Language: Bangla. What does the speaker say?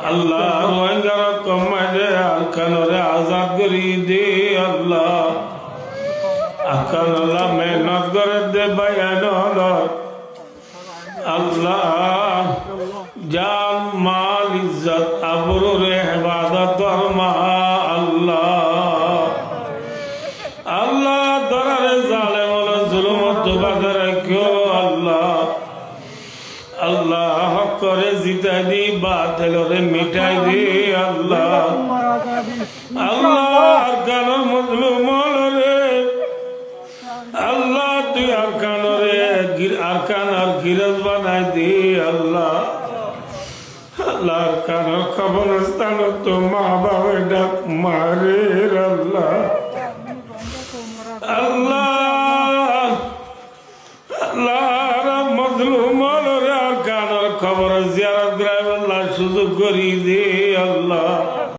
আল্লাহ রোহিঙ্গার কমাইলে আরকানরে আজাদ করি দে আল্লাহ আরকান আল্লাহ মেহনত করে দে বায়ান আল্লাহ জান মাল ইজ্জত আবরু রে ইবাদত ফরমা আল্লাহ আল্লাহ দরারে জালেম ও জুলুমত বাধা রাখিও আল্লাহ আল্লাহ হক করে জিতা দি বাতিল রে মিটাই দে আল্লাহ আল্লাহ আরকানের মজলুম রে আল্লাহ তুই আরকানরে আরকান আর গিরজ বানাই দে আল্লাহ আল্লাহ আরকানের কবরস্থান তো মা বাবা ডাক মারে আল্লাহ আল্লাহ আল্লাহ মজলুম রে আরকানের খবর জিয়ারত গ্রাম আল্লাহ সুযোগ করি দে আল্লাহ